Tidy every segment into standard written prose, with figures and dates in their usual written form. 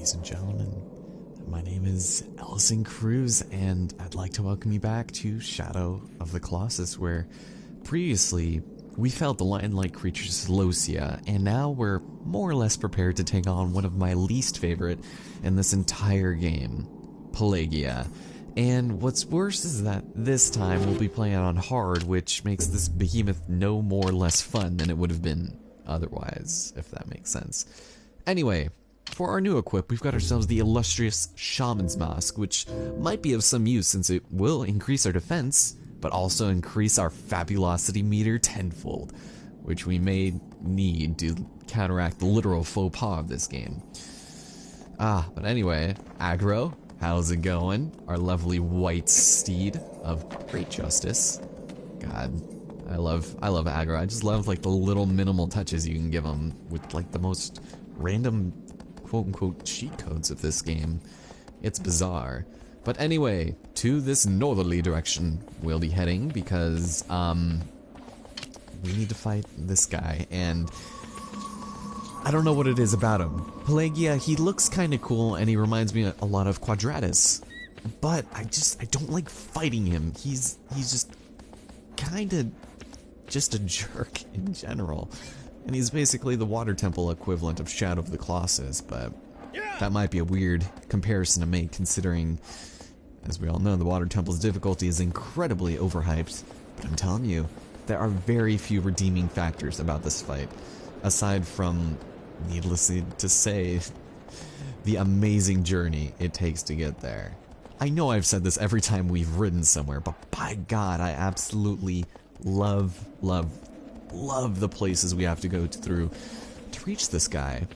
Ladies and gentlemen, my name is Ellison Cruz, and I'd like to welcome you back to Shadow of the Colossus, where previously we felt the lion-like creatures Colossia, and now we're more or less prepared to take on one of my least favorite in this entire game, Pelagia. And what's worse is that this time we'll be playing on hard, which makes this behemoth no more or less fun than it would have been otherwise, if that makes sense. Anyway, for our new equip, we've got ourselves the illustrious Shaman's Mask, which might be of some use since it will increase our defense, but also increase our fabulosity meter tenfold, which we may need to counteract the literal faux pas of this game. But anyway, aggro, how's it going? Our lovely white steed of great justice. God, I love aggro. I just love like the little minimal touches you can give them with like the most random quote-unquote cheat codes of this game. It's bizarre. But anyway, to this northerly direction we'll be heading because we need to fight this guy, and I don't know what it is about him. Pelagia, he looks kind of cool and he reminds me a lot of Quadratus, but I don't like fighting him. He's just kind of just a jerk in general. And he's basically the water temple equivalent of Shadow of the Colossus, but that might be a weird comparison to make considering, as we all know, the water temple's difficulty is incredibly overhyped. But I'm telling you, there are very few redeeming factors about this fight, aside from, needless to say, the amazing journey it takes to get there. I know I've said this every time we've ridden somewhere, but by God, I absolutely love the places we have to go through to reach this guy.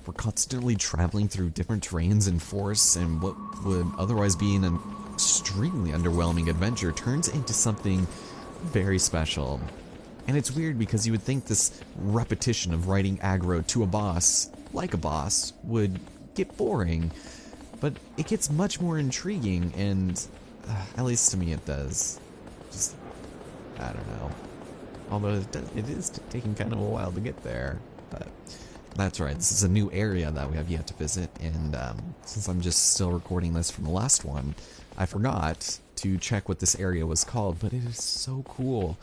We're constantly traveling through different terrains and forests, and what would otherwise be an extremely underwhelming adventure turns into something very special. And it's weird because you would think this repetition of riding aggro to a boss, like a boss, would get boring, but it gets much more intriguing, and at least to me it does. Just, I don't know. Although it is taking kind of a while to get there, but that's right, this is a new area that we have yet to visit, and since I'm just still recording this from the last one, I forgot to check what this area was called, but it is so cool.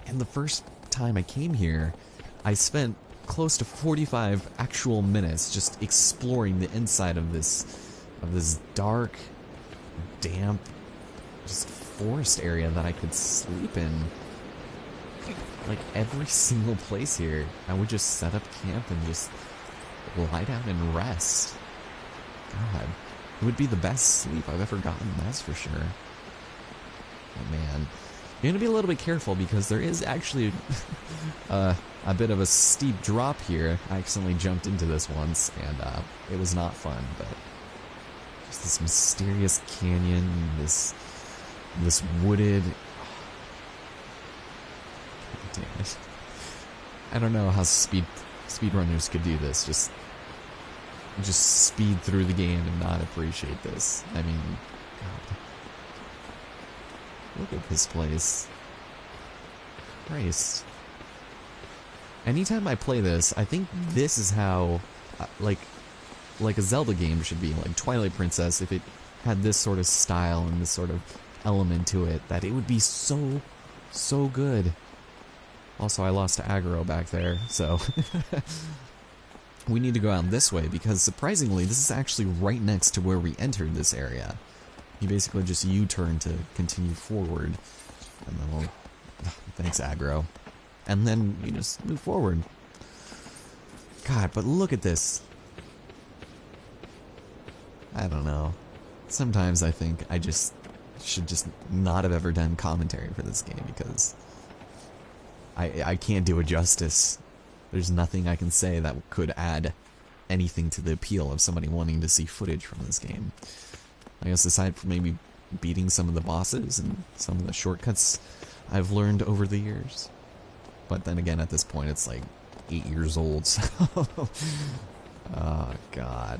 And the first time I came here, I spent close to 45 actual minutes just exploring the inside of this dark, damp, just forest area that I could sleep in. Like every single place here, I would just set up camp and just lie down and rest. God, it would be the best sleep I've ever gotten, that's for sure. Oh man, you're gonna be a little bit careful because there is actually a bit of a steep drop here. I accidentally jumped into this once, and it was not fun. But just this mysterious canyon, this wooded. Damn it. I don't know how speedrunners could do this. Just speed through the game and not appreciate this. I mean, God. Look at this place. Christ. Anytime I play this, I think this is how, like a Zelda game should be, like Twilight Princess, if it had this sort of style and this sort of element to it, that it would be so good. Also, I lost to aggro back there, so we need to go out this way because surprisingly, this is actually right next to where we entered this area. You basically just U-turn to continue forward, and then we'll, thanks aggro, and then you just move forward. God, but look at this. I don't know. Sometimes I think I just should just not have ever done commentary for this game because I can't do it justice. There's nothing I can say that could add anything to the appeal of somebody wanting to see footage from this game. I guess aside from maybe beating some of the bosses and some of the shortcuts I've learned over the years. But then again, at this point, it's like 8 years old, so oh God.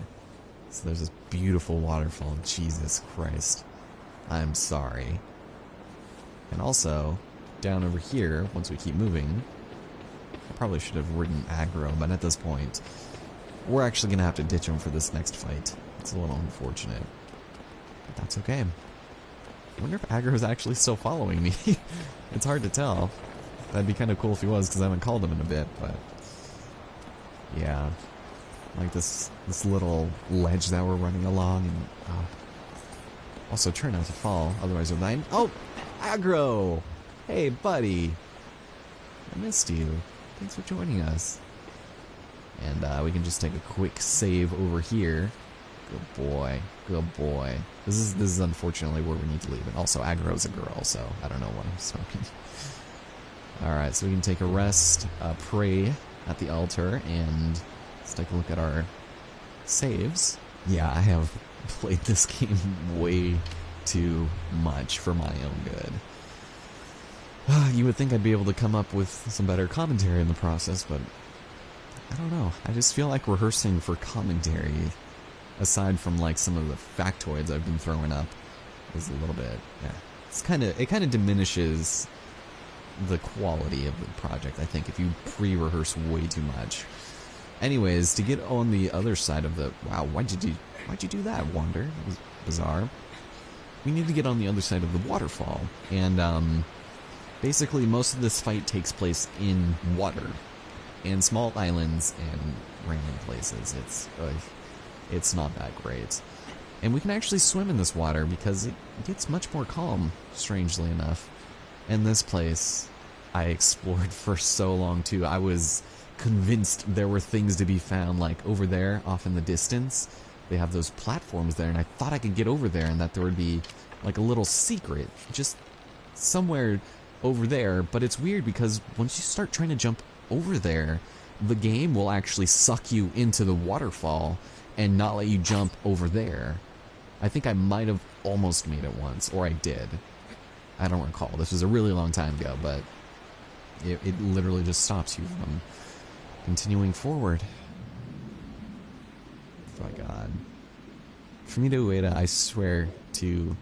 So there's this beautiful waterfall. Jesus Christ. I'm sorry. And also, down over here, once we keep moving, I probably should have ridden aggro, but at this point, we're actually gonna have to ditch him for this next fight. It's a little unfortunate, but that's okay. I wonder if Aggro is actually still following me. It's hard to tell. That'd be kind of cool if he was, because I haven't called him in a bit, but yeah. Like this little ledge that we're running along, and also try not to fall, otherwise we'll die. Oh, Aggro! Hey, buddy. I missed you. Thanks for joining us. And we can just take a quick save over here. Good boy. Good boy. This is unfortunately where we need to leave. And also, Aggro's a girl, so I don't know what I'm smoking. Alright, so we can take a rest, pray at the altar, and let's take a look at our saves. Yeah, I have played this game way too much for my own good. You would think I'd be able to come up with some better commentary in the process, but I don't know. I just feel like rehearsing for commentary, aside from like some of the factoids I've been throwing up, is a little bit, yeah. It kind of diminishes the quality of the project, I think, if you pre-rehearse way too much. Anyways, to get on the other side of the... Wow, why'd you do that, Wander? That was bizarre. We need to get on the other side of the waterfall, and basically most of this fight takes place in water, and small islands and random places. It's not that great. And we can actually swim in this water because it gets much more calm, strangely enough. And this place, I explored for so long too. I was convinced there were things to be found, like over there, off in the distance. They have those platforms there, and I thought I could get over there and that there would be like a little secret just somewhere over there. But it's weird because once you start trying to jump over there, the game will actually suck you into the waterfall and not let you jump over there. I think I might have almost made it once, or I did. I don't recall. This was a really long time ago, but it literally just stops you from continuing forward. Oh my god. Fumito Ueda, I swear to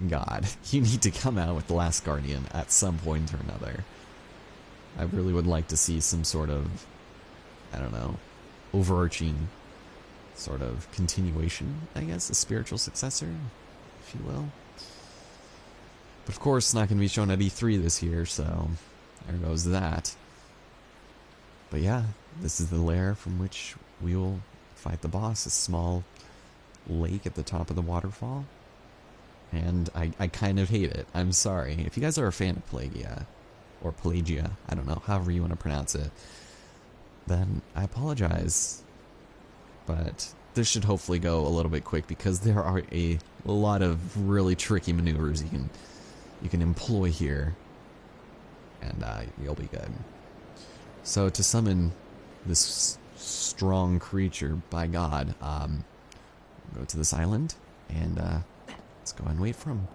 God, you need to come out with The Last Guardian at some point or another. I really would like to see some sort of, I don't know, overarching sort of continuation, I guess, a spiritual successor, if you will. But of course, it's not going to be shown at E3 this year, so there goes that. But yeah, this is the lair from which we will fight the boss, a small lake at the top of the waterfall. And I kind of hate it. I'm sorry. If you guys are a fan of Pelagia, or Pelagia, I don't know, however you want to pronounce it, then I apologize. But this should hopefully go a little bit quick because there are a lot of really tricky maneuvers you can employ here, and you'll be good. So to summon this strong creature, by God, go to this island and let's go and wait for him.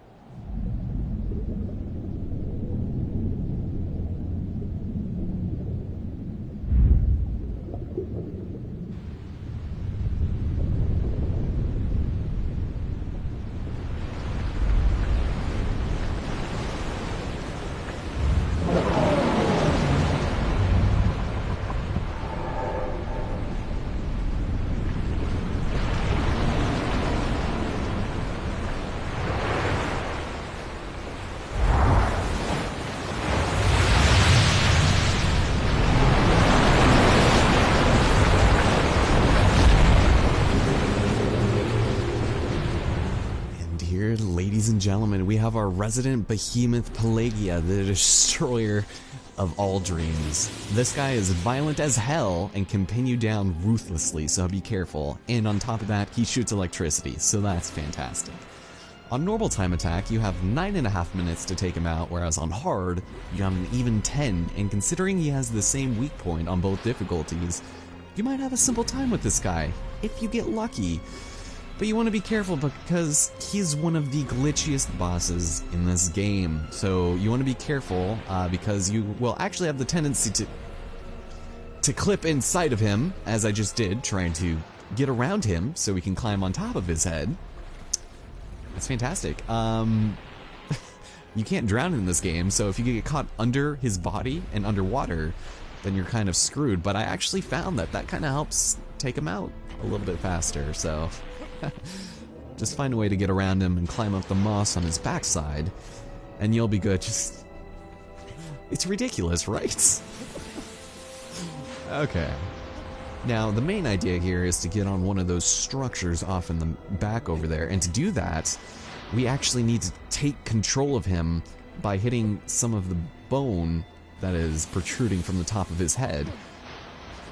Ladies and gentlemen, we have our resident behemoth Pelagia, the destroyer of all dreams. This guy is violent as hell and can pin you down ruthlessly, so be careful. And on top of that, he shoots electricity, so that's fantastic. On normal time attack, you have 9.5 minutes to take him out, whereas on hard, you have an even 10, and considering he has the same weak point on both difficulties, you might have a simple time with this guy, if you get lucky. But you want to be careful because he's one of the glitchiest bosses in this game. So you want to be careful because you will actually have the tendency to clip inside of him, as I just did, trying to get around him so we can climb on top of his head. That's fantastic. You can't drown in this game, so if you get caught under his body and underwater, then you're kind of screwed. But I actually found that kind of helps take him out a little bit faster, so just find a way to get around him and climb up the moss on his backside, and you'll be good. Just, it's ridiculous, right? Okay. Now, the main idea here is to get on one of those structures off in the back over there, and to do that, we actually need to take control of him by hitting some of the bone that is protruding from the top of his head.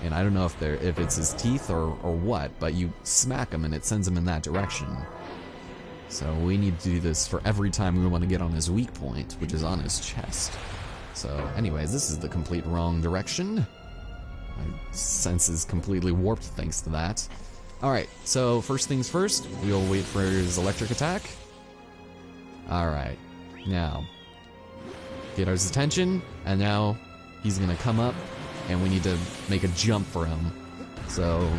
And I don't know if it's his teeth or what, but you smack him and it sends him in that direction. So we need to do this for every time we want to get on his weak point, which is on his chest. So anyways, this is the complete wrong direction. My sense is completely warped thanks to that. Alright, so first things first, we'll wait for his electric attack. Alright, now, get his attention, and now he's gonna come up, and we need to make a jump for him. So,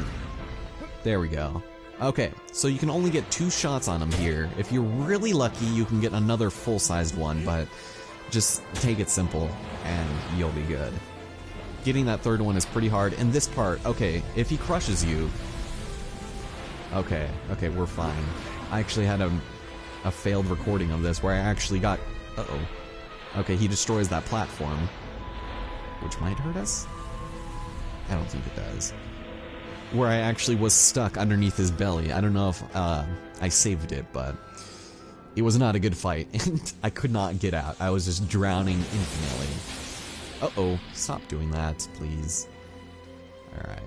there we go. Okay, so you can only get 2 shots on him here. If you're really lucky, you can get another full-sized one, but just take it simple, and you'll be good. Getting that third one is pretty hard. And this part, okay, if he crushes you... Okay, we're fine. I actually had a failed recording of this where I actually got... Uh-oh. Okay, he destroys that platform, which might hurt us? I don't think it does. Where I actually was stuck underneath his belly. I don't know if I saved it, but it was not a good fight, and I could not get out. I was just drowning infinitely. Uh-oh, stop doing that, please. Alright.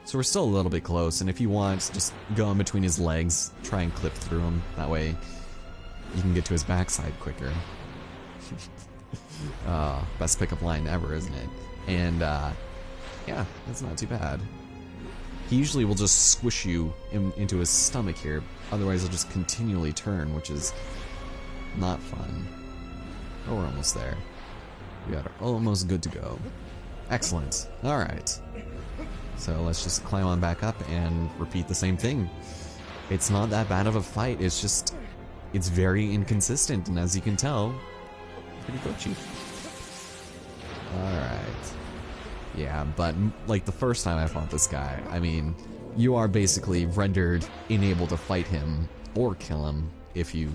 So we're still a little bit close, and if you want, just go in between his legs, try and clip through him. That way, you can get to his backside quicker. Best pickup line ever, isn't it? And, yeah, that's not too bad. He usually will just squish you into his stomach here, otherwise he'll just continually turn, which is not fun. Oh, we're almost there. We are almost good to go. Excellent. Alright. So let's just climb on back up and repeat the same thing. It's not that bad of a fight, it's just... it's very inconsistent, and as you can tell, pretty glitchy. Alright. Yeah, but like the first time I fought this guy, I mean, you are basically rendered unable to fight him or kill him if you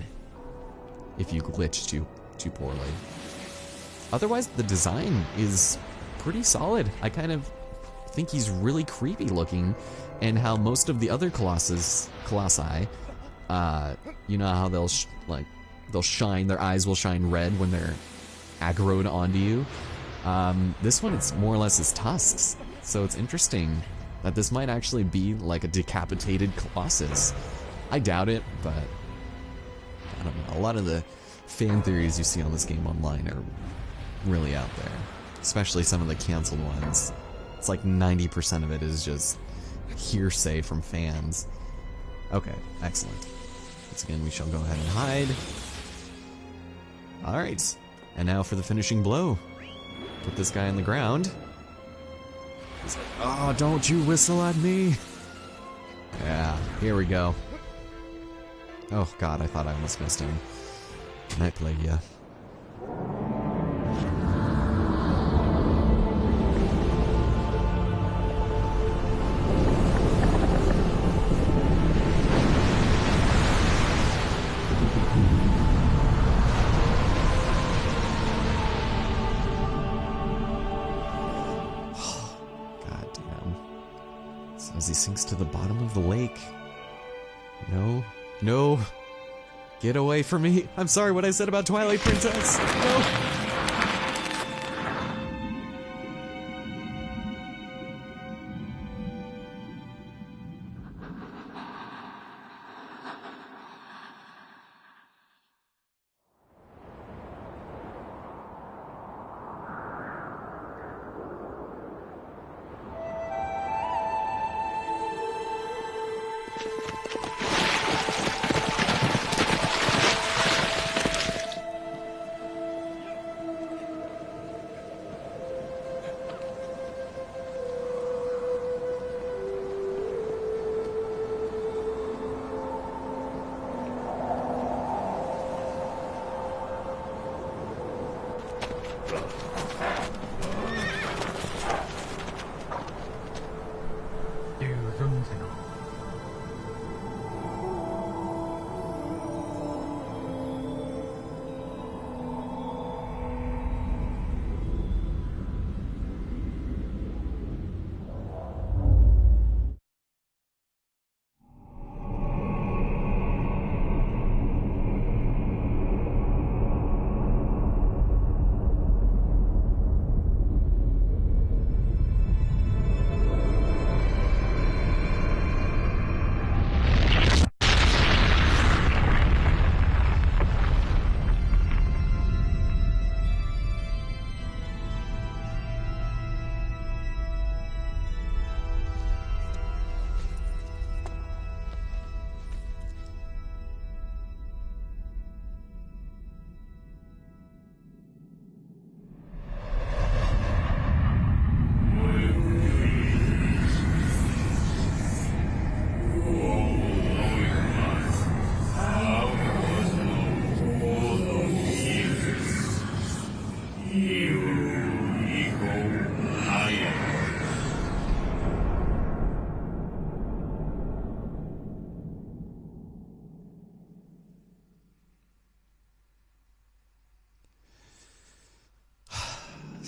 glitch too poorly. Otherwise, the design is pretty solid. I kind of think he's really creepy looking, and how most of the other colossi, you know how they'll shine, their eyes will shine red when they're aggroed onto you. This one, it's more or less his tusks, so it's interesting that this might actually be like a decapitated Colossus. I doubt it, but I don't know. A lot of the fan theories you see on this game online are really out there, especially some of the canceled ones. It's like 90% of it is just hearsay from fans. Okay, excellent. Once again, we shall go ahead and hide. Alright, and now for the finishing blow. Put this guy on the ground. Oh, don't you whistle at me! Yeah, here we go. Oh god, I thought I almost missed him. Good night, Pelagia. As he sinks to the bottom of the lake. No. No. Get away from me. I'm sorry what I said about Twilight Princess. No.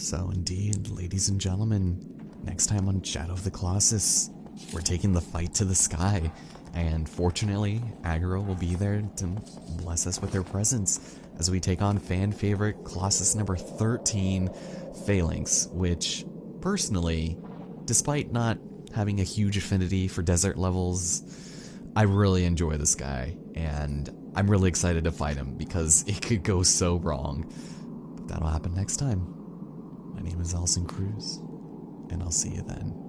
So indeed, ladies and gentlemen, next time on Shadow of the Colossus, we're taking the fight to the sky, and fortunately, Aggro will be there to bless us with their presence as we take on fan favorite Colossus number 13, Phalanx, which, personally, despite not having a huge affinity for desert levels, I really enjoy this guy, and I'm really excited to fight him because it could go so wrong. But that'll happen next time. My name is Alison Cruz, and I'll see you then.